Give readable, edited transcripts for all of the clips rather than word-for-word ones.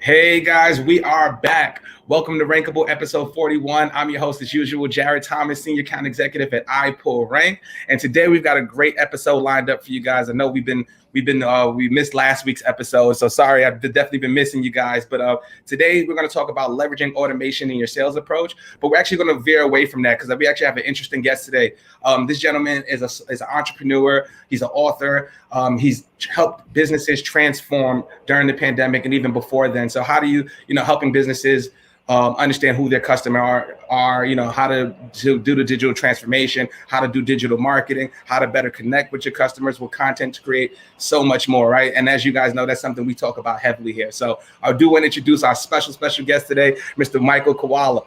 Hey guys, we are back. Welcome to Rankable episode 41. I'm your host as usual, Jared Thomas, Senior Account Executive at iPullRank. And today we've got a great episode lined up for you guys. I know we missed last week's episode, so sorry, I've definitely been missing you guys. But today we're going to talk about leveraging automation in your sales approach. But we're actually going to veer away from that because we actually have an interesting guest today. This gentleman is an entrepreneur. He's an author. He's helped businesses transform during the pandemic and even before then. So how do you helping businesses understand who their customer are, how to do the digital transformation, how to do digital marketing, how to better connect with your customers, with content to create so much more, right? And as you guys know, that's something we talk about heavily here. So I do want to introduce our special guest today, Mr. Michael Kawula.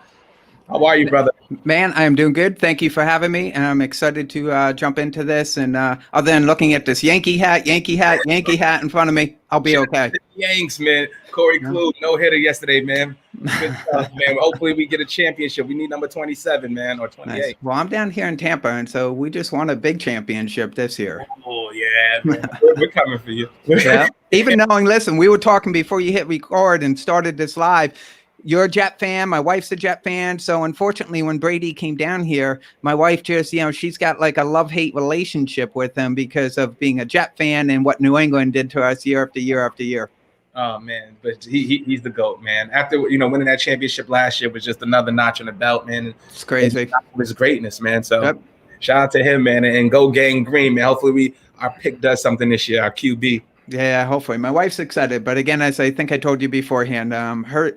How are you, brother? Man, I am doing good. Thank you for having me. And I'm excited to jump into this. And other than looking at this Yankee hat in front of me, I'll be okay. Yanks, man. Corey Klug, no hitter yesterday, man. Good stuff, man. Hopefully we get a championship. We need number 27, man, or 28. Nice. Well, I'm down here in Tampa, and so we just won a big championship this year. Oh, yeah, man. We're coming for you. Yeah. Even knowing, listen, we were talking before you hit record and started this live. You're a Jet fan. My wife's a Jet fan. So unfortunately, when Brady came down here, my wife just, she's got like a love-hate relationship with him because of being a Jet fan and what New England did to us year after year after year. Oh, man. But he's the GOAT, man. After, winning that championship last year was just another notch on the belt, man. It's crazy. His greatness, man. So Shout out to him, man. And go Gang Green, man. Hopefully our pick does something this year, our QB. Yeah, hopefully. My wife's excited, but again, as I think I told you beforehand,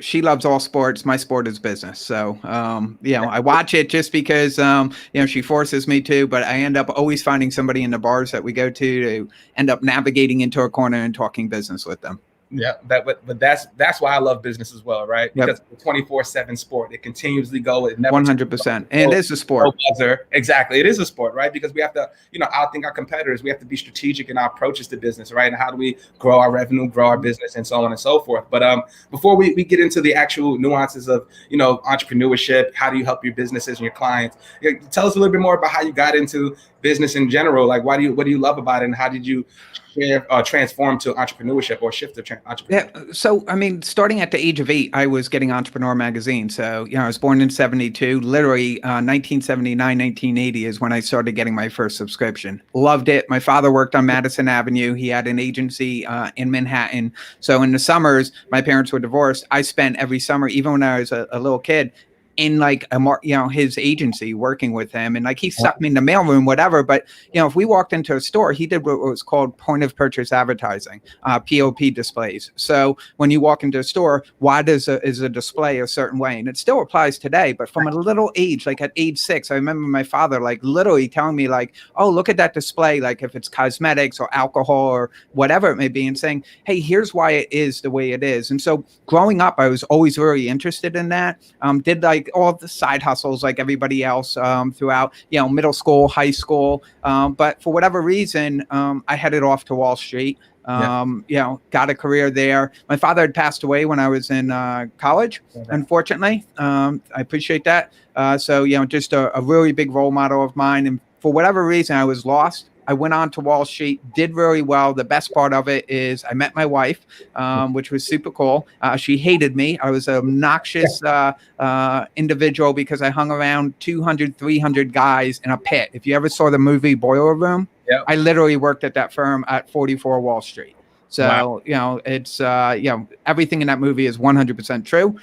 she loves all sports. My sport is business. So, I watch it just because, she forces me to, but I end up always finding somebody in the bars that we go to end up navigating into a corner and talking business with them. Yeah, but that's why I love business as well, right? Because it's a 24/7 sport. It continuously goes. It never 100%. And it is a sport. Exactly. It is a sport, right? Because we have to, outthink our competitors. We have to be strategic in our approaches to business, right? And how do we grow our revenue, grow our business, and so on and so forth. But before we get into the actual nuances of, entrepreneurship, how do you help your businesses and your clients? Tell us a little bit more about how you got into business in general. Like, what do you love about it, and how did you transform to entrepreneurship or shift to entrepreneurship? Yeah. So, starting at the age of 8, I was getting Entrepreneur magazine. So, I was born in 72, literally 1979, 1980 is when I started getting my first subscription. Loved it. My father worked on Madison Avenue. He had an agency in Manhattan. So in the summers, my parents were divorced. I spent every summer, even when I was a little kid, in like his agency, working with him, and like he stuck me in the mailroom, whatever. But if we walked into a store, he did what was called point of purchase advertising, POP displays. So when you walk into a store, why is a display a certain way? And it still applies today. But from a little age, like at age 6, I remember my father like literally telling me like, "Oh, look at that display," like if it's cosmetics or alcohol or whatever it may be, and saying, "Hey, here's why it is the way it is." And so growing up, I was always very interested in that. Did like all the side hustles like everybody else throughout, middle school, high school. But for whatever reason, I headed off to Wall Street. Got a career there. My father had passed away when I was in college, unfortunately. I appreciate that. So, just a really big role model of mine. And for whatever reason, I was lost. I went on to Wall Street, did very well. The best part of it is I met my wife, which was super cool. She hated me. I was an obnoxious individual because I hung around 200, 300 guys in a pit. If you ever saw the movie Boiler Room, I literally worked at that firm at 44 Wall Street. So, it's, everything in that movie is 100% true.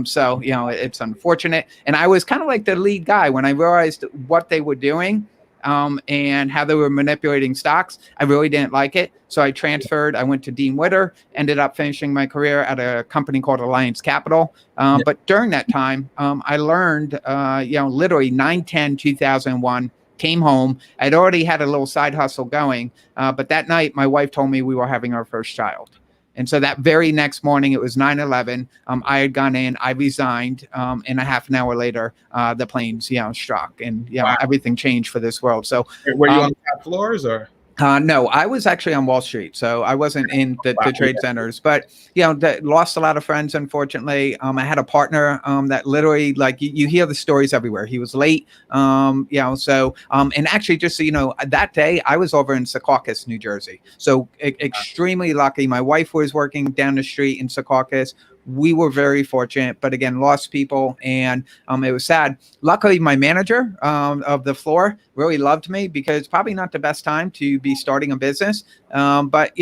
So, it's unfortunate. And I was kind of like the lead guy when I realized what they were doing. And how they were manipulating stocks. I really didn't like it. So I transferred. I went to Dean Witter, ended up finishing my career at a company called Alliance Capital. But during that time, I learned, literally 9/10/2001, came home. I'd already had a little side hustle going. But that night, my wife told me we were having our first child. And so that very next morning, it was 9/11. I had gone in, I resigned, and a half an hour later, the planes, struck, and everything changed for this world. So, were you on the top floors or? No, I was actually on Wall Street, so I wasn't in the Wow. trade centers. But lost a lot of friends, unfortunately. I had a partner that literally, like, you hear the stories everywhere. He was late, and actually, just so you know, that day I was over in Secaucus, New Jersey. So extremely lucky. My wife was working down the street in Secaucus. We were very fortunate, but again, lost people, and it was sad. Luckily, my manager of the floor really loved me, because it's probably not the best time to be starting a business. But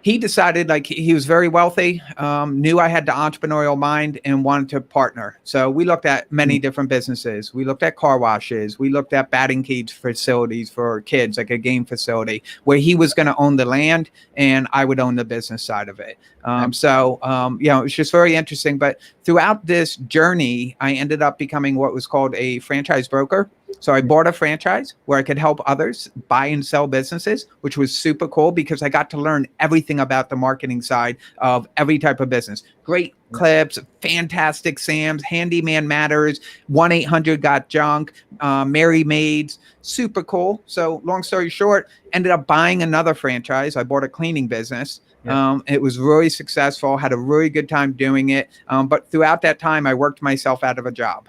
he decided, like, he was very wealthy, knew I had the entrepreneurial mind and wanted to partner. So we looked at many different businesses. We looked at car washes. We looked at batting cage facilities for kids, like a game facility, where he was going to own the land and I would own the business side of it. It was just very interesting. But throughout this journey, I ended up becoming what was called a franchise broker. So I bought a franchise where I could help others buy and sell businesses, which was super cool, because I got to learn everything about the marketing side of every type of business. Great clips, fantastic Sam's, Handyman Matters, 1-800-GOT-JUNK, Mary Maids, super cool. So long story short, ended up buying another franchise. I bought a cleaning business. It was really successful, had a really good time doing it. But throughout that time, I worked myself out of a job.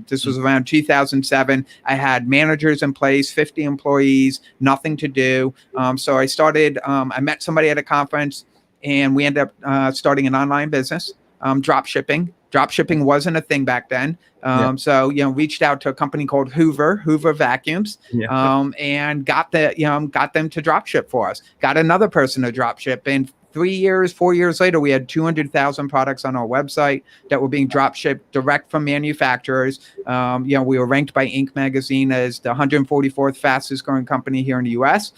This was around 2007. I had managers in place, 50 employees, nothing to do. So I started, I met somebody at a conference, and we ended up starting an online business, drop shipping. Drop shipping wasn't a thing back then. Reached out to a company called Hoover Vacuums, and got them to drop ship for us. Got another person to drop ship, and 4 years later, we had 200,000 products on our website that were being drop shipped direct from manufacturers. We were ranked by Inc. magazine as the 144th fastest growing company here in the US.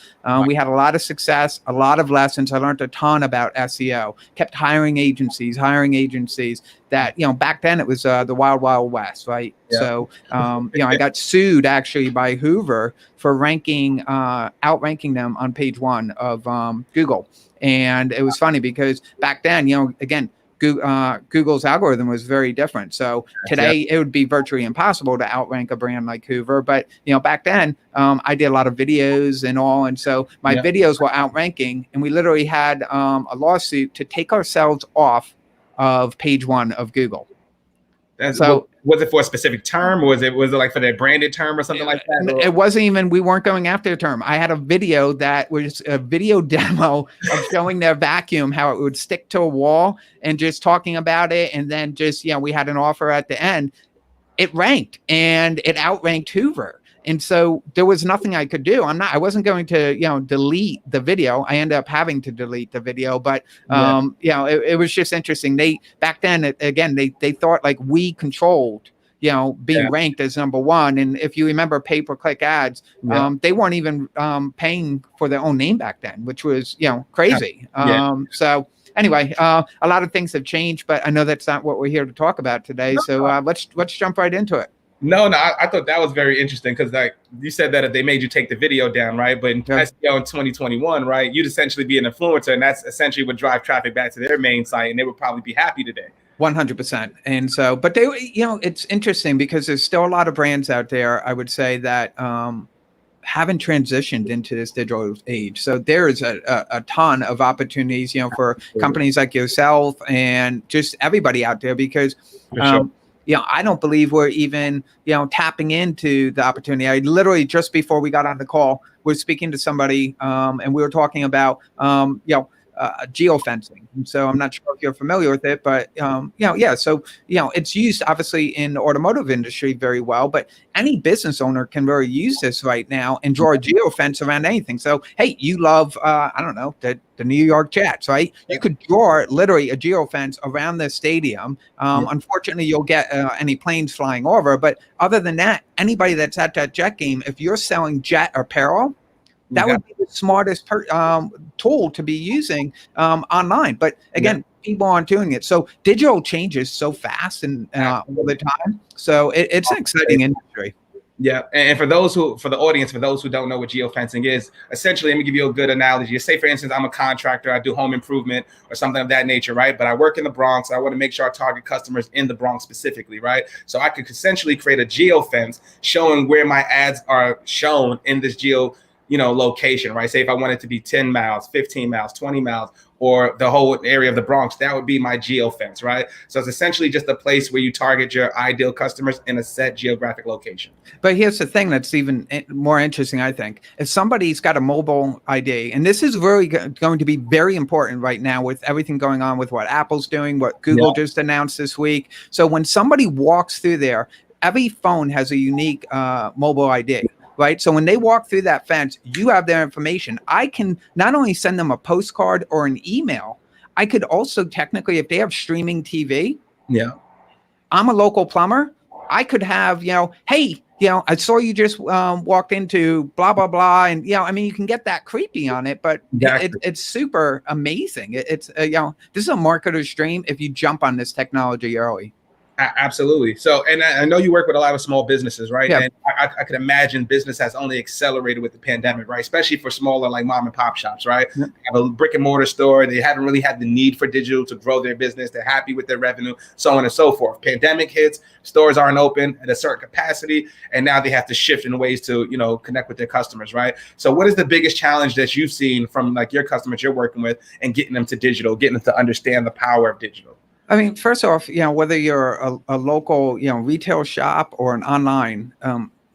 We had a lot of success, a lot of lessons. I learned a ton about SEO, kept hiring agencies that, back then it was the wild, wild west, right? Yeah. So, I got sued actually by Hoover for outranking them on page 1 of Google. And it was funny because back then, again, Google's algorithm was very different. So today it would be virtually impossible to outrank a brand like Hoover. But, back then I did a lot of videos and all. And so my videos were outranking, and we literally had a lawsuit to take ourselves off of page 1 of Google. Was it for a specific term, or was it like for their branded term or something like that? It wasn't even, we weren't going after a term. I had a video that was a video demo of showing their vacuum, how it would stick to a wall, and just talking about it. And then just, we had an offer at the end. It ranked, and it outranked Hoover. And so there was nothing I could do. I wasn't going to, delete the video. I ended up having to delete the video, but, it was just interesting. Back then, they thought like we controlled, being ranked as number 1. And if you remember pay-per-click ads, they weren't even paying for their own name back then, which was, crazy. So anyway, a lot of things have changed, but I know that's not what we're here to talk about today. So let's jump right into it. No, I thought that was very interesting, because like you said that they made you take the video down, right? But in SEO in 2021, right, you'd essentially be an influencer, and that's essentially would drive traffic back to their main site, and they would probably be happy today. 100%. And so, but they, it's interesting because there's still a lot of brands out there, I would say, that haven't transitioned into this digital age. So there is a ton of opportunities, for companies like yourself and just everybody out there, because I don't believe we're even, tapping into the opportunity. I literally, just before we got on the call, was speaking to somebody, and we were talking about, geofencing. And so I'm not sure if you're familiar with it, but, So, it's used obviously in the automotive industry very well, but any business owner can really use this right now and draw a geofence around anything. So, hey, you love, the New York Jets, right? You could draw literally a geofence around the stadium. Unfortunately, you'll get any planes flying over. But other than that, anybody that's at that Jet game, if you're selling Jet apparel, that would be the smartest tool to be using online. But again, people aren't doing it. So digital changes so fast and all the time. So it's an exciting industry. Yeah, and for the audience, for those who don't know what geofencing is, essentially, let me give you a good analogy. Say, for instance, I'm a contractor, I do home improvement or something of that nature, right? But I work in the Bronx. I want to make sure I target customers in the Bronx specifically, right? So I could essentially create a geofence showing where my ads are shown in this location, right? Say if I wanted to be 10 miles, 15 miles, 20 miles, or the whole area of the Bronx, that would be my geofence, right? So it's essentially just a place where you target your ideal customers in a set geographic location. But here's the thing that's even more interesting, I think. If somebody's got a mobile ID, and this is really going to be very important right now with everything going on with what Apple's doing, what Google just announced this week. So when somebody walks through there, every phone has a unique mobile ID. Right. So when they walk through that fence, you have their information. I can not only send them a postcard or an email, I could also technically, if they have streaming TV, I'm a local plumber. I could have, hey, I saw you just walked into blah, blah, blah. And, you can get that creepy on it, but it's super amazing. It's this is a marketer's dream if you jump on this technology early. Absolutely. So, and I know you work with a lot of small businesses, right? Yeah. And I can imagine business has only accelerated with the pandemic, right? Especially for smaller, like mom and pop shops, right? Yeah. Have a brick and mortar store. They haven't really had the need for digital to grow their business. They're happy with their revenue, so on and so forth. Pandemic hits, stores aren't open at a certain capacity, and now they have to shift in ways to, connect with their customers, right? So what is the biggest challenge that you've seen from like your customers you're working with and getting them to digital, getting them to understand the power of digital? I mean, first off, whether you're a local, retail shop or an online,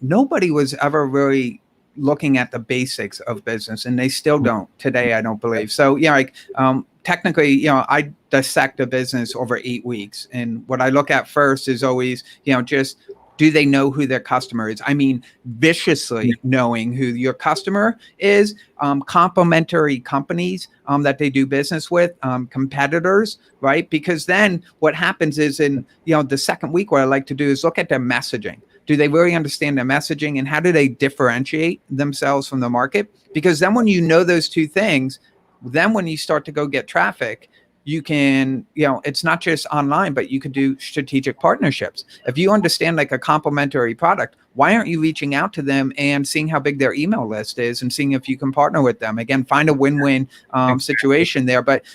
nobody was ever really looking at the basics of business, and they still don't today, I don't believe. So, technically, I dissect a business over 8 weeks. And what I look at first is always, just do they know who their customer is? I mean, viciously knowing who your customer is, complementary companies that they do business with, competitors, right? Because then what happens is in, the second week, what I like to do is look at their messaging. Do they really understand their messaging, and how do they differentiate themselves from the market? Because then when you know those two things, then when you start to go get traffic, you can, it's not just online, but you could do strategic partnerships. If you understand like a complementary product, why aren't you reaching out to them and seeing how big their email list is and seeing if you can partner with them? Again, find a win-win situation there. But,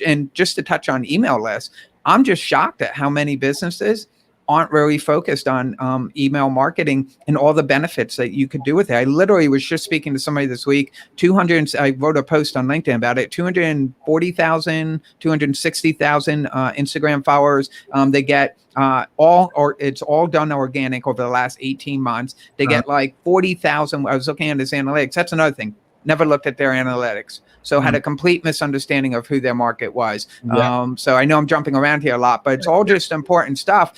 and just to touch on email lists, I'm just shocked at how many businesses aren't really focused on email marketing and all the benefits that you could do with it. I literally was just speaking to somebody this week, I wrote a post on LinkedIn about it, 240,000, 260,000 Instagram followers. They get it's all done organic over the last 18 months. They get like 40,000. I was looking at his analytics. That's another thing. Never looked at their analytics. So had a complete misunderstanding of who their market was. So I know I'm jumping around here a lot, but it's all just important stuff.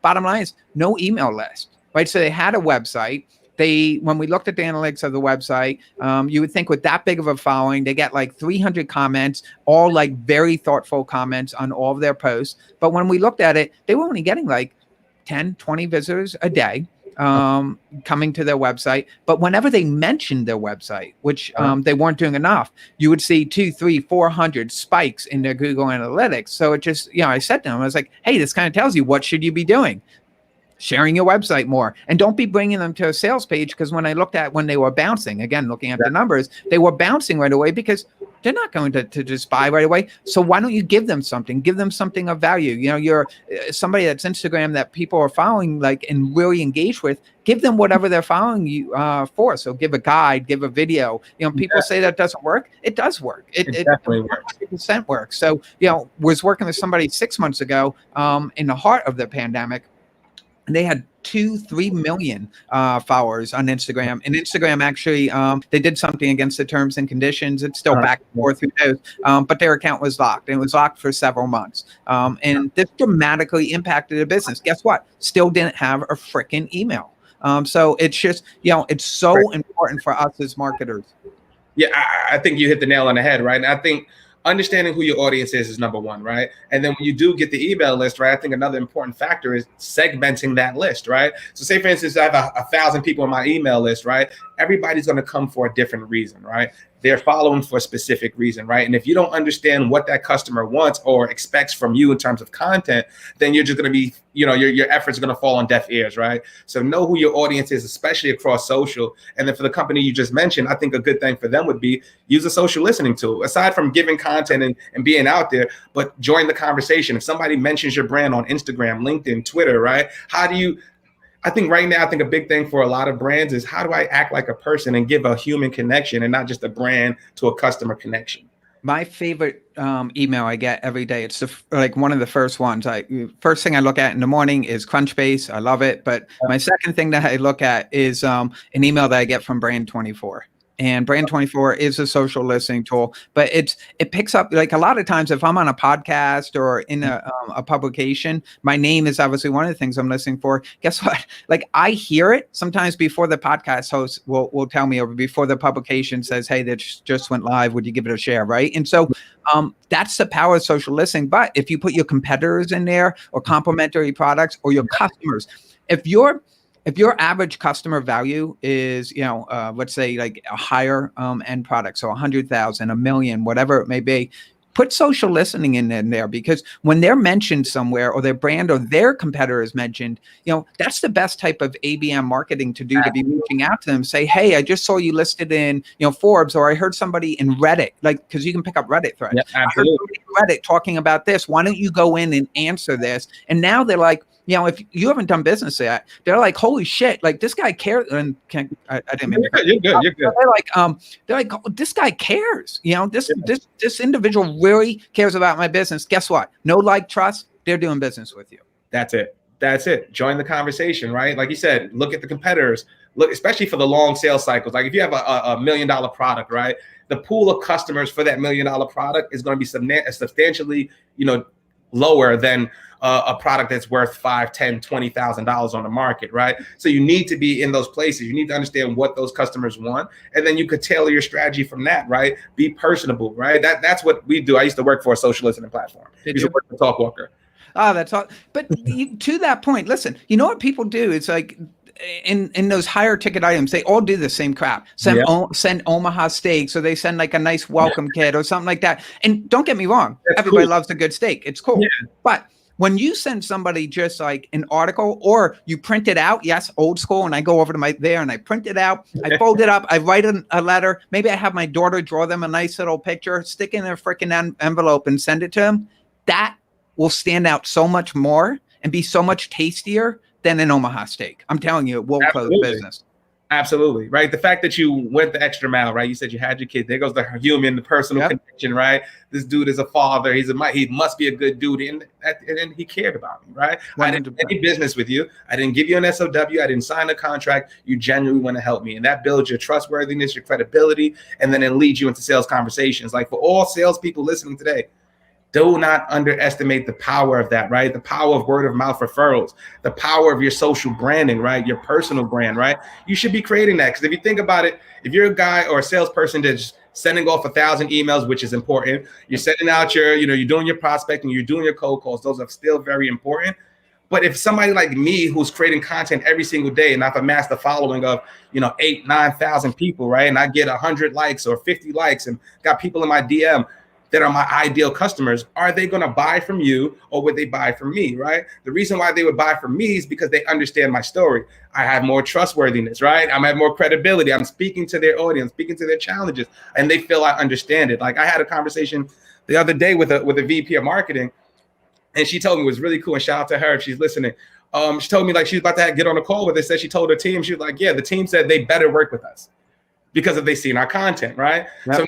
Bottom line is no email list, right? So they had a website. When we looked at the analytics of the website, you would think with that big of a following, they get like 300 comments, all like very thoughtful comments on all of their posts. But when we looked at it, they were only getting like 10, 20 visitors a day coming to their website. But whenever they mentioned their website, which they weren't doing enough, you would see 200, 300, 400 spikes in their Google Analytics. So it just, I said to them, I was like, hey, this kind of tells you what should you be doing? Sharing your website more, and don't be bringing them to a sales page, because when I looked at when they were bouncing, again, looking at the numbers, they were bouncing right away because they're not going to just buy right away. So why don't you give them something of value? You're somebody that's Instagram that people are following, like, and really engage with. Give them whatever they're following you for. So give a guide, give a video. People say that doesn't work. It does work. It definitely works. 100% works. So was working with somebody 6 months ago in the heart of the pandemic. And they had 2-3 million followers on Instagram. And Instagram actually, they did something against the terms and conditions. It's still back and forth through those, but their account was locked. And it was locked for several months. And this dramatically impacted the business. Guess what? Still didn't have a freaking email. So it's just, it's so important for us as marketers. Yeah, I think you hit the nail on the head, right? And I think understanding who your audience is number one, right? And then when you do get the email list, right, I think another important factor is segmenting that list, right? So say, for instance, I have 1,000 people on my email list, right? Everybody's going to come for a different reason, right? They're following for a specific reason, right? And if you don't understand what that customer wants or expects from you in terms of content, then you're just going to be, your efforts are going to fall on deaf ears, right? So know who your audience is, especially across social. And then for the company you just mentioned, I think a good thing for them would be use a social listening tool. Aside from giving content and being out there, but join the conversation. If somebody mentions your brand on Instagram, LinkedIn, Twitter, right? I think right now, I think a big thing for a lot of brands is how do I act like a person and give a human connection and not just a brand to a customer connection. My favorite email I get every day. It's like one of the first ones. First thing I look at in the morning is Crunchbase. I love it. But my second thing that I look at is an email that I get from Brand24. And Brand24 is a social listening tool, but it picks up, like, a lot of times if I'm on a podcast or in a publication, my name is obviously one of the things I'm listening for. Guess what? Like, I hear it sometimes before the podcast host will tell me, or before the publication says, hey, that just went live, would you give it a share, right? And so that's the power of social listening. But if you put your competitors in there, or complementary products, or your customers, if your average customer value is, let's say like a higher end product, so 100,000, $1 million, whatever it may be, put social listening in there, because when they're mentioned somewhere, or their brand or their competitor is mentioned, that's the best type of ABM marketing to do, to be reaching out to them, say, hey, I just saw you listed in, Forbes, or I heard somebody in Reddit, like, because you can pick up Reddit threads. Yeah, I heard somebody in Reddit talking about this. Why don't you go in and answer this? And now they're like, if you haven't done business yet, they're like, holy shit, like, this guy cares. And I didn't mean to. You're good. They're like, oh, this guy cares. This individual really cares about my business. Guess what? No like, trust, they're doing business with you. That's it. Join the conversation, right? Like you said, look at the competitors. Look, especially for the long sales cycles. Like if you have a $1 million product, right? The pool of customers for that $1 million product is going to be substantially, lower than a product that's worth $5,000, $10,000, $20,000 on the market, right? So you need to be in those places. You need to understand what those customers want, and then you could tailor your strategy from that, right? Be personable, right? That's what we do. I used to work for a social listening platform. I used to work for Talkwalker. Oh, that's all. But to that point, listen, you know what people do? It's like, in those higher ticket items, they all do the same crap. Send Omaha steaks, or they send like a nice welcome kit or something like that. And don't get me wrong, everybody loves a good steak. It's cool. Yeah. But when you send somebody just like an article, or you print it out, yes, old school, and I go over to there and I print it out, I fold it up, I write a letter, maybe I have my daughter draw them a nice little picture, stick in a freaking envelope and send it to them, that will stand out so much more and be so much tastier than an Omaha steak. I'm telling you, it will close business. Absolutely, right? The fact that you went the extra mile, right? You said you had your kid. There goes the human, the personal connection, right? This dude is a father. He must be a good dude, and he cared about me, right? 100%. I didn't do any business with you. I didn't give you an SOW. I didn't sign a contract. You genuinely want to help me, and that builds your trustworthiness, your credibility, and then it leads you into sales conversations. Like, for all salespeople listening today, do not underestimate the power of that, right? The power of word of mouth referrals, the power of your social branding, right? Your personal brand, right? You should be creating that, because if you think about it, if you're a guy or a salesperson that's sending off 1,000 emails, which is important, you're sending out you're doing your prospecting, you're doing your cold calls, those are still very important. But if somebody like me, who's creating content every single day, and I've amassed a following of 8,000, 9,000 people, right? And I get 100 likes or 50 likes, and got people in my DM that are my ideal customers, are they going to buy from you, or would they buy from me, right? The reason why they would buy from me is because they understand my story. I have more trustworthiness, right? I have more credibility. I'm speaking to their audience, speaking to their challenges, and they feel I understand it. Like, I had a conversation the other day with a VP of marketing, and she told me, it was really cool, and shout out to her if she's listening. She told me, like, she's about to get on a call with us. Said she told her team, she was like, yeah, the team said they better work with us because if they seen our content, right? Yep. So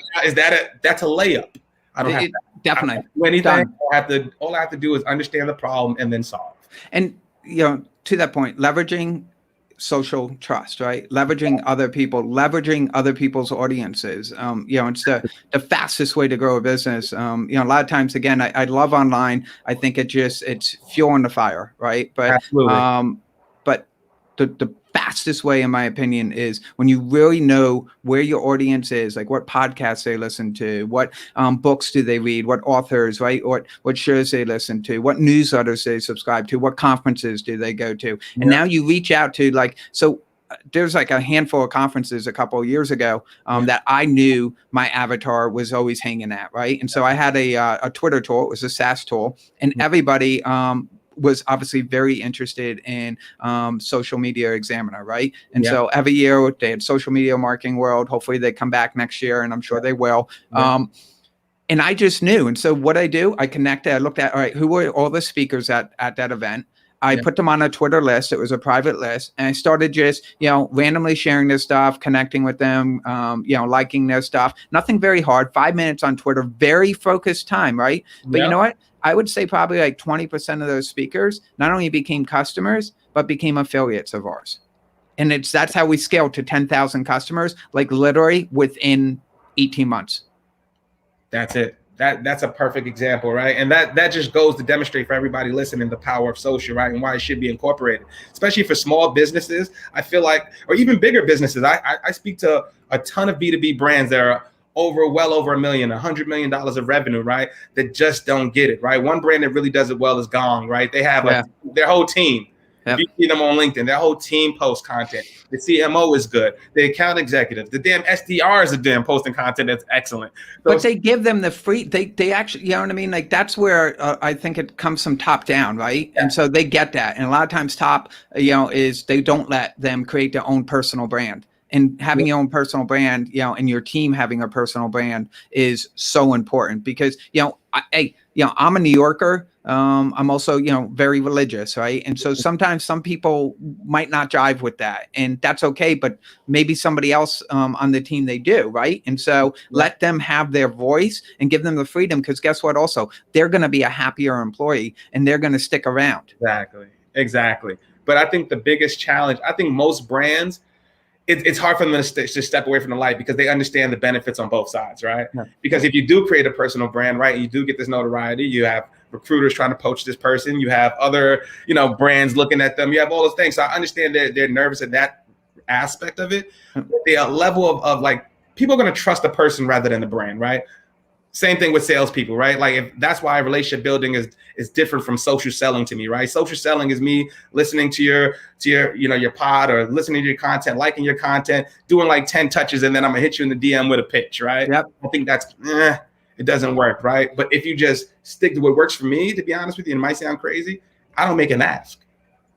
that's a layup. I don't have to, definitely I don't do anything. All I have to do is understand the problem and then solve. And to that point, leveraging social trust, right? Leveraging other people, leveraging other people's audiences. It's the fastest way to grow a business. A lot of times, again, I love online. I think it's fuel on the fire, right? But absolutely. But the fastest way, in my opinion, is when you really know where your audience is, like what podcasts they listen to, what books do they read, what authors, right? What shows they listen to, what newsletters they subscribe to, what conferences do they go to. And now you reach out to there's like a handful of conferences a couple of years ago that I knew my avatar was always hanging at, right? And so I had a Twitter tool. It was a SaaS tool, and everybody was obviously very interested in Social Media Examiner, right? And so every year they had Social Media Marketing World. Hopefully they come back next year, and I'm sure they will. And I just knew. And so what I do, I connected, I looked at, all right, who were all the speakers at that event? I put them on a Twitter list. It was a private list. And I started just, randomly sharing their stuff, connecting with them, liking their stuff. Nothing very hard. 5 minutes on Twitter, very focused time, right? But you know what? I would say probably like 20% of those speakers not only became customers, but became affiliates of ours. And that's how we scaled to 10,000 customers, like literally within 18 months. That's it. That's a perfect example, right? And that just goes to demonstrate for everybody listening the power of social, right? And why it should be incorporated, especially for small businesses. I feel like, or even bigger businesses. I speak to a ton of B2B brands that are well over $1 million, $100 million of revenue, right? That just don't get it, right? One brand that really does it well is Gong, right? They have their whole team. Yep. If you see them on LinkedIn, their whole team posts content. The CMO is good. The account executives, the damn SDRs are damn posting content that's excellent. But they give them the free, they actually, you know what I mean? Like that's where I think it comes from top down, right? Yeah. And so they get that. And a lot of times top, is they don't let them create their own personal brand. And having your own personal brand, and your team having a personal brand is so important because, I'm a New Yorker. I'm also, very religious, right? And so sometimes some people might not jive with that, and that's okay. But maybe somebody else on the team they do, right? And so let them have their voice and give them the freedom, because guess what? Also, they're going to be a happier employee, and they're going to stick around. Exactly. But I think the biggest challenge, I think most brands, it's hard for them to step away from the light because they understand the benefits on both sides, right? Yeah. Because if you do create a personal brand, right, you do get this notoriety. You have recruiters trying to poach this person. You have other, brands looking at them. You have all those things. So I understand they're nervous at that aspect of it. The level of like, people are going to trust the person rather than the brand, right? Same thing with salespeople, right? Like that's why relationship building is different from social selling to me, right? Social selling is me listening to your pod or listening to your content, liking your content, doing like 10 touches, and then I'm gonna hit you in the DM with a pitch, right? Yep. I think that's it doesn't work, right? But if you just stick to what works for me, to be honest with you, it might sound crazy, I don't make an ask.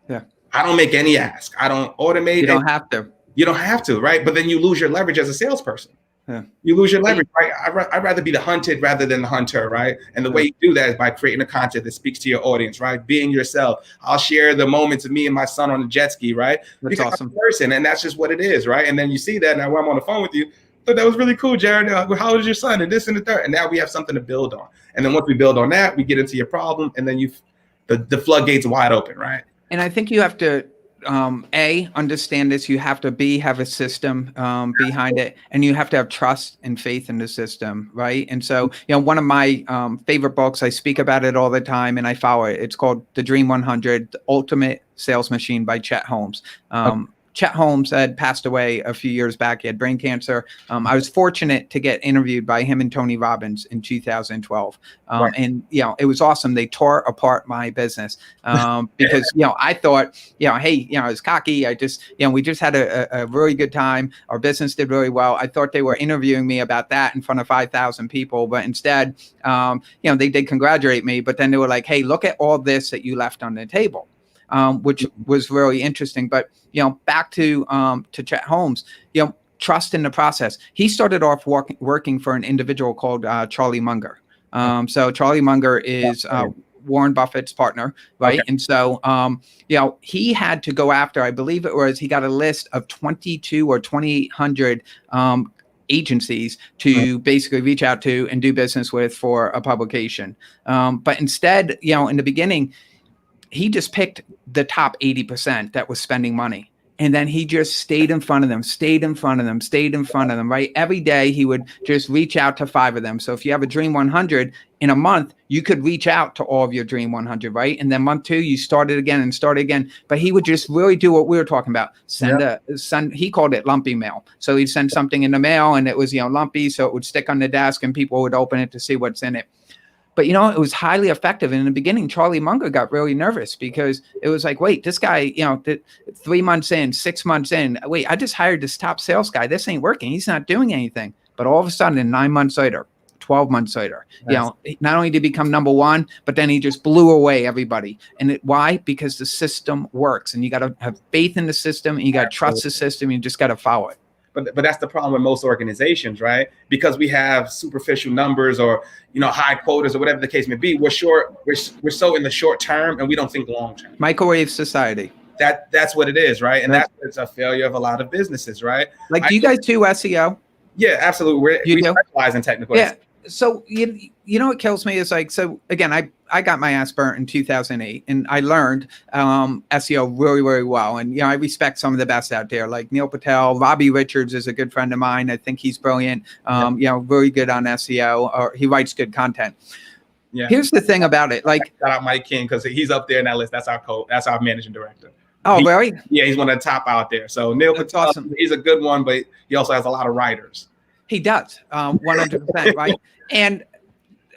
Yeah. I don't make any ask. I don't automate. You don't have to. You don't have to, right? But then you lose your leverage as a salesperson. Yeah. You lose your leverage, right? I'd rather be the hunted rather than the hunter, right? And the way you do that is by creating a content that speaks to your audience, right? Being yourself. I'll share the moments of me and my son on the jet ski, right? That's because awesome. I'm a person, and that's just what it is, right? And then you see that now when I'm on the phone with you, but that was really cool, Jared. How old is your son? And this and the third. And now we have something to build on. And then once we build on that, we get into your problem, and then the floodgates wide open, right? And I think you have to understand this. You have to have a system behind it, and you have to have trust and faith in the system, right? And so, one of my favorite books, I speak about it all the time, and I follow it. It's called The Dream 100, The Ultimate Sales Machine by Chet Holmes. Chet Holmes had passed away a few years back. He had brain cancer. I was fortunate to get interviewed by him and Tony Robbins in 2012. Right. And, it was awesome. They tore apart my business because, I thought, hey, I was cocky. I just, we just had a really good time. Our business did really well. I thought they were interviewing me about that in front of 5,000 people. But instead, they did congratulate me. But then they were like, hey, look at all this that you left on the table. Which was really interesting. But, back to Chet Holmes, trust in the process. He started off working for an individual called Charlie Munger. So Charlie Munger is Warren Buffett's partner, right? Okay. And so, he had to go after, I believe it was, he got a list of 22 or 2,800 agencies to basically reach out to and do business with for a publication. But instead, in the beginning, he just picked the top 80% that was spending money. And then he just stayed in front of them, right? Every day he would just reach out to 5 of them. So if you have a Dream 100 in a month, you could reach out to all of your Dream 100, right? And then month 2, you start it again. But he would just really do what we were talking about. He called it lumpy mail. So he'd send something in the mail and it was, lumpy. So it would stick on the desk and people would open it to see what's in it. But, it was highly effective. And in the beginning, Charlie Munger got really nervous because it was like, wait, this guy, 3 months in, 6 months in, wait, I just hired this top sales guy. This ain't working. He's not doing anything. But all of a sudden, 9 months later, 12 months later, not only did he become number 1, but then he just blew away everybody. And why? Because the system works. And you got to have faith in the system, and you got to trust the system. And you just got to follow it. But that's the problem with most organizations, right? Because we have superficial numbers or high quotas or whatever the case may be. We're so in the short term and we don't think long term. Microwave society. That's what it is, right? And that's a failure of a lot of businesses, right? Like, do you guys do SEO? Yeah, absolutely. We specialize in technical. Yeah. So you know what kills me is like, so again, I got my ass burnt in 2008 and I learned SEO really, really well. And, I respect some of the best out there, like Neil Patel. Robbie Richards is a good friend of mine. I think he's brilliant, really good on SEO, or he writes good content. Yeah. Here's the thing about it. Like, shout out Mike King, because he's up there in that list. That's our managing director. Oh, really? Yeah, he's one of the top out there. So Neil Patel, awesome. He's a good one, but he also has a lot of writers. He does, 100%, right? And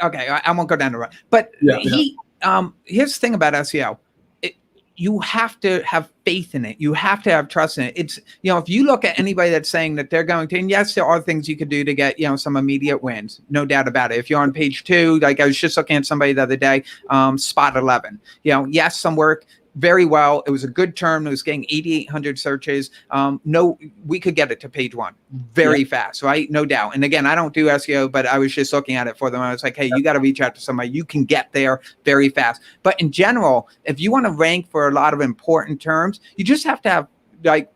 okay, I won't go down the road, but here's the thing about SEO. You have to have faith in it. You have to have trust in it. It's, if you look at anybody that's saying that they're going to, and yes, there are things you could do to get, some immediate wins, no doubt about it. If you're on page 2, like I was just looking at somebody the other day, spot 11, yes, some work very well. It was a good term. It was getting 8,800 searches. We could get it to page 1 very fast, right? No doubt. And again, I don't do SEO, but I was just looking at it for them. I was like, hey, you got to reach out to somebody. You can get there very fast. But in general, if you want to rank for a lot of important terms, you just have to have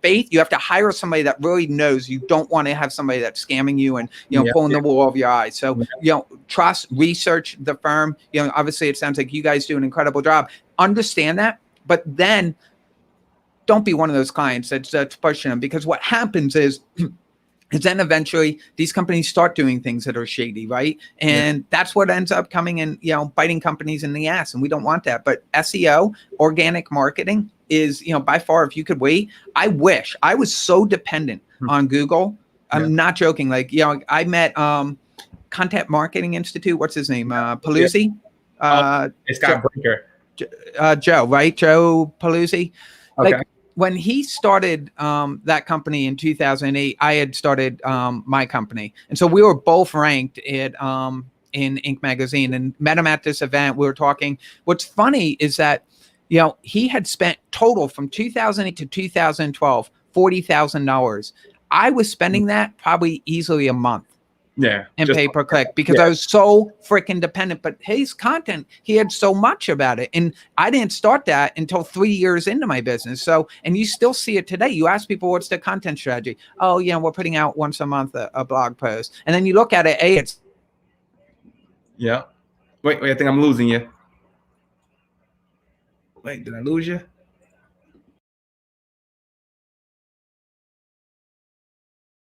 faith. You have to hire somebody that really knows. You don't want to have somebody that's scamming you and pulling the wool over your eyes. So trust, research the firm. Obviously, it sounds like you guys do an incredible job. Understand that. But then don't be one of those clients that's pushing them, because what happens is then eventually these companies start doing things that are shady, right? And that's what ends up coming and, biting companies in the ass. And we don't want that. But SEO, organic marketing is, by far, if you could wait, I wish I was so dependent on Google. I'm not joking. Like, I met Content Marketing Institute. What's his name? Paluzzi. It's got Brinker. Joe, right? Joe Paluzzi. Okay. Like, when he started that company in 2008, I had started my company. And so we were both ranked in Inc. magazine, and met him at this event. We were talking. What's funny is that, he had spent total from 2008 to 2012, $40,000. I was spending that probably easily a month. Yeah. And pay per click, because I was so freaking dependent. But his content, he had so much about it. And I didn't start that until 3 years into my business. So, and you still see it today. You ask people, what's the content strategy? Oh, we're putting out once a month a blog post. And then you look at it, it's. Yeah. Wait, I think I'm losing you. Wait, did I lose you?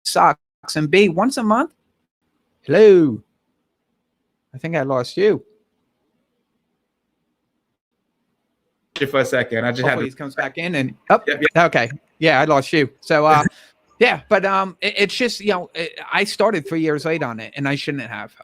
Sucks. And B, once a month. Hello. I think I lost you. For a second. I just Hopefully he comes back in and okay. Yeah, I lost you. So yeah, but it's just, I started 3 years late on it, and I shouldn't have.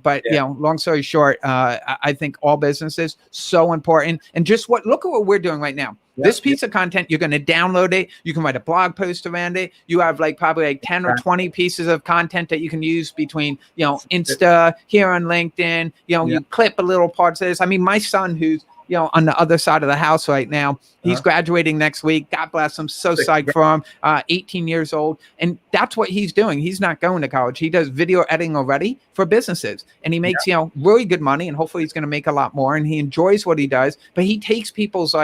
But long story short, I think all businesses so important. And just look at what we're doing right now. This piece of content, you're going to download it. You can write a blog post around it. You have probably 10 or 20 pieces of content that you can use between, Insta, here on LinkedIn. You clip a little parts of this. I mean, my son, who's on the other side of the house right now, he's graduating next week. God bless him. So psyched for him. 18 years old. And that's what he's doing. He's not going to college. He does video editing already for businesses. And he makes, really good money. And hopefully he's going to make a lot more. And he enjoys what he does. But he takes people's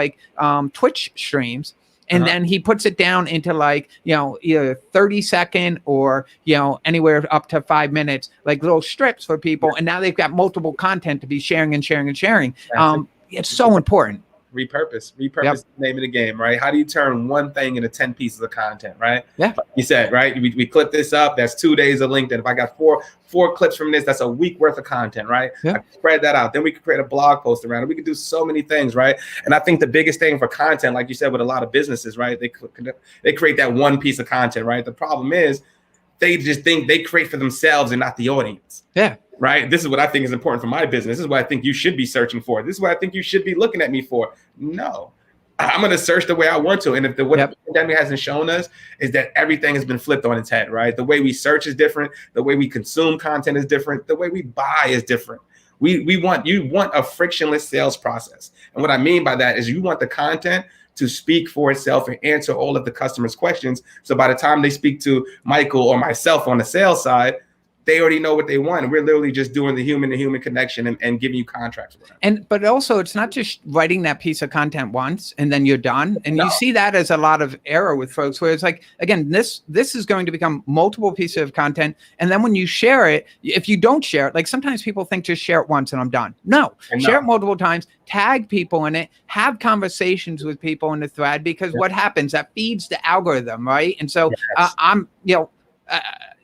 Twitch streams, and then he puts it down into either 30-second or, anywhere up to 5 minutes, little strips for people. And now they've got multiple content to be sharing and sharing and sharing. It's so important. Repurpose the name of the game, right? How do you turn one thing into 10 pieces of content, right? Yeah. Like you said, right? We clip this up. That's 2 days of LinkedIn. If I got four clips from this, that's a week worth of content, right? I can spread that out. Then we could create a blog post around it. We could do so many things, right? And I think the biggest thing for content, like you said, with a lot of businesses, right? They create that one piece of content, right? The problem is they just think they create for themselves and not the audience. Yeah. Right. This is what I think is important for my business. This is what I think you should be searching for. This is what I think you should be looking at me for. No, I'm going to search the way I want to. And if what the pandemic hasn't shown us is that everything has been flipped on its head, right? The way we search is different. The way we consume content is different. The way we buy is different. You want a frictionless sales process. And what I mean by that is you want the content to speak for itself and answer all of the customers' questions. So by the time they speak to Michael or myself on the sales side, they already know what they want. We're literally just doing the human to human connection and giving you contracts for them. But also, it's not just writing that piece of content once and then you're done. And you see that as a lot of error with folks, where it's like, again, this is going to become multiple pieces of content. And then when you share it, if you don't share it, like sometimes people think just share it once and I'm done. No, share it multiple times, tag people in it, have conversations with people in the thread, because what happens, that feeds the algorithm, right? And so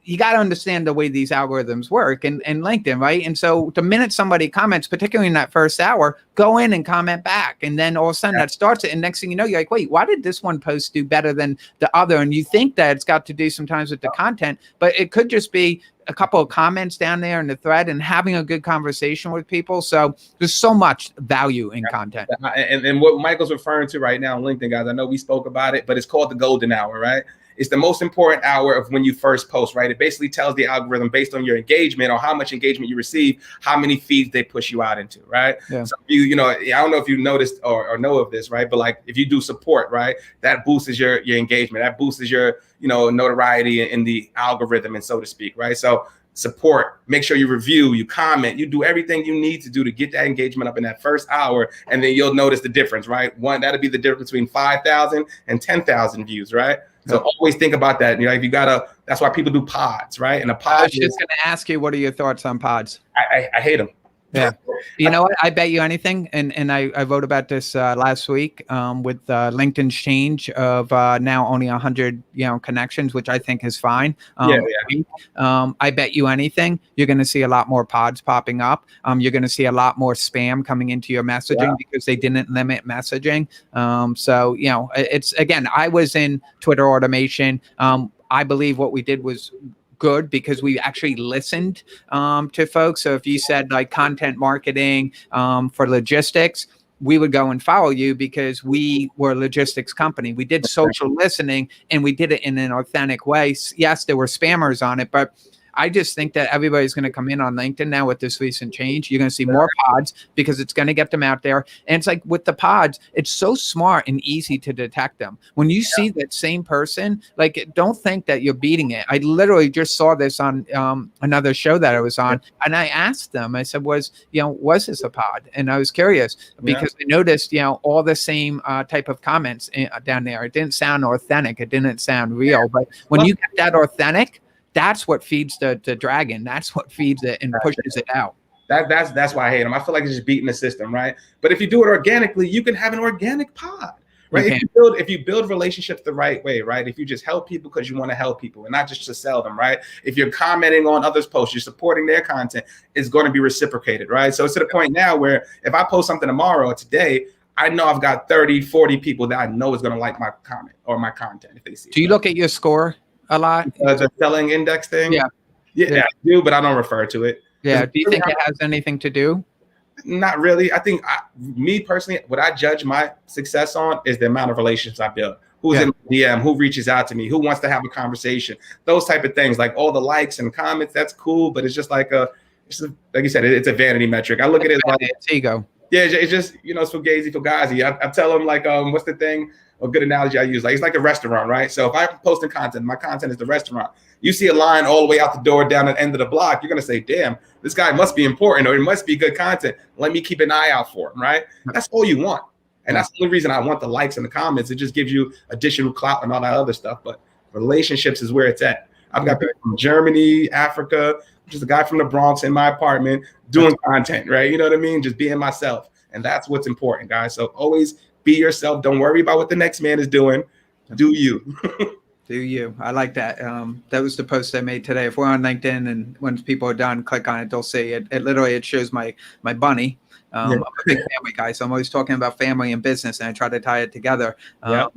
you got to understand the way these algorithms work and LinkedIn, right? And so the minute somebody comments, particularly in that first hour, go in and comment back. And then all of a sudden that starts it. And next thing you know, you're like, wait, why did this one post do better than the other? And you think that it's got to do sometimes with the content, but it could just be a couple of comments down there in the thread and having a good conversation with people. So there's so much value in content. And what Michael's referring to right now on LinkedIn, guys, I know we spoke about it, but it's called the golden hour, right? It's the most important hour of when you first post, right? It basically tells the algorithm, based on your engagement or how much engagement you receive, how many feeds they push you out into, right? Yeah. So you know, I don't know if you noticed or know of this, right? But like if you do support, right, that boosts your engagement, that boosts your, you know, notoriety in the algorithm, and so to speak, right? So support, make sure you review, you comment, you do everything you need to do to get that engagement up in that first hour, and then you'll notice the difference, right? That'll be the difference between 5,000 and 10,000 views, right? So always think about that. You know, if you that's why people do pods, right? And a pod. I was just going to ask you, what are your thoughts on pods? I hate them. Yeah. You know what? I bet you anything. And I wrote about this last week with LinkedIn's change of now only 100, connections, which I think is fine. I bet you anything, you're going to see a lot more pods popping up. You're going to see a lot more spam coming into your messaging because they didn't limit messaging. So, it's, again, I was in Twitter automation. I believe what we did was good because we actually listened to folks. So if you said like content marketing for logistics, we would go and follow you because we were a logistics company. We did social listening and we did it in an authentic way. Yes, there were spammers on it, but I just think that everybody's going to come in on LinkedIn now with this recent change. You're going to see more pods because it's going to get them out there. And it's like with the pods, it's so smart and easy to detect them. When you see that same person, like, don't think that you're beating it. I literally just saw this on another show that I was on, and I asked them, I said, was this a pod? And I was curious because I noticed, all the same type of comments down there. It didn't sound authentic. It didn't sound real. But when you get that authentic, that's what feeds the dragon. That's what feeds it and pushes it out. That's why I hate them. I feel like it's just beating the system, right? But if you do it organically, you can have an organic pod, right? If you build relationships the right way, right? If you just help people because you want to help people and not just to sell them, right? If you're commenting on others' posts, you're supporting their content, it's going to be reciprocated, right? So it's to the point now where if I post something tomorrow or today, I know I've got 30, 40 people that I know is going to like my comment or my content if they see it. Do you look at your score a lot? The selling index thing? Yeah, I do, but I don't refer to it. Yeah. Do you think it has anything to do? Not really. I think me personally, what I judge my success on is the amount of relationships I build. Who's in DM, who reaches out to me, who wants to have a conversation, those type of things. Like all the likes and comments, that's cool, but it's just like like you said, it's a vanity metric. I look at it like it's ego. Yeah, it's just, it's fugazi, fugazi. I tell them like, what's the thing? A good analogy I use, like it's like a restaurant, right? So if I'm posting content, my content is the restaurant. You see a line all the way out the door down at the end of the block, you're gonna say, damn, this guy must be important or it must be good content. Let me keep an eye out for him, right? That's all you want. And that's the only reason I want the likes and the comments. It just gives you additional clout and all that other stuff. But relationships is where it's at. I've got people from Germany, Africa, just a guy from the Bronx in my apartment doing content, right? You know what I mean? Just being myself. And that's what's important, guys. So always be yourself. Don't worry about what the next man is doing. Do you. Do you. I like that. That was the post I made today. If we're on LinkedIn and when people are done, click on it, they'll see it. It literally, shows my bunny. I'm a big family guy, so I'm always talking about family and business, and I try to tie it together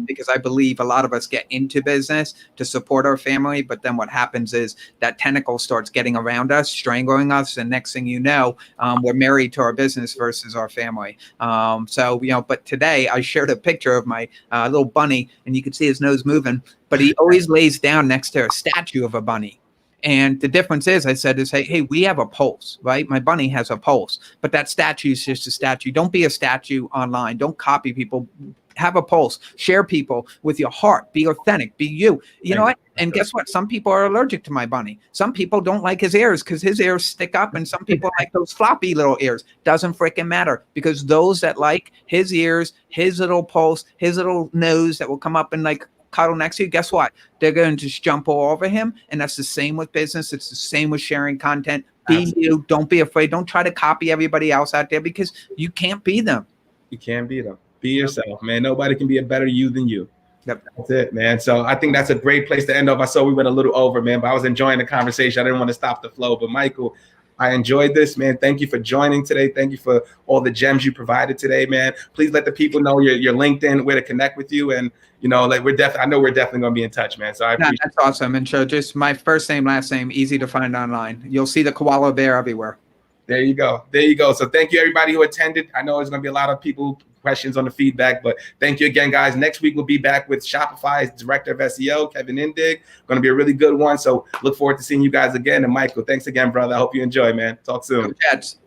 because I believe a lot of us get into business to support our family, but then what happens is that tentacle starts getting around us, strangling us, and next thing you know, we're married to our business versus our family. But today I shared a picture of my little bunny, and you can see his nose moving, but he always lays down next to a statue of a bunny. And the difference is, I said, hey, we have a pulse, right? My bunny has a pulse, but that statue is just a statue. Don't be a statue online. Don't copy people. have a pulse, share people with your heart, be authentic, be you. You know what? And guess what? Some people are allergic to my bunny. Some people don't like his ears because his ears stick up, and some people like those floppy little ears. Doesn't freaking matter, because those that like his ears, his little pulse, his little nose that will come up and like cuddle next to you, guess what? They're going to just jump all over him. And that's the same with business. It's the same with sharing content. Be you. Don't be afraid. Don't try to copy everybody else out there, because you can't be them. You can't be them. Be yourself, man. Nobody can be a better you than you. Yep. That's it, man. So I think that's a great place to end off. I saw we went a little over, man, but I was enjoying the conversation. I didn't want to stop the flow. But Michael, I enjoyed this, man. Thank you for joining today. Thank you for all the gems you provided today, man. Please let the people know your LinkedIn, where to connect with you. And, you know, like I know we're definitely going to be in touch, man. So I appreciate That's awesome. And so just my first name, last name, easy to find online. You'll see the koala bear everywhere. There you go. There you go. So thank you, everybody who attended. I know there's going to be a lot of people questions on the feedback, but thank you again, guys. Next week, we'll be back with Shopify's Director of SEO, Kevin Indig. Going to be a really good one. So look forward to seeing you guys again. And Michael, thanks again, brother. I hope you enjoy, man. Talk soon. Go Jets.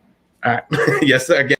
All right. Yes, sir. Again.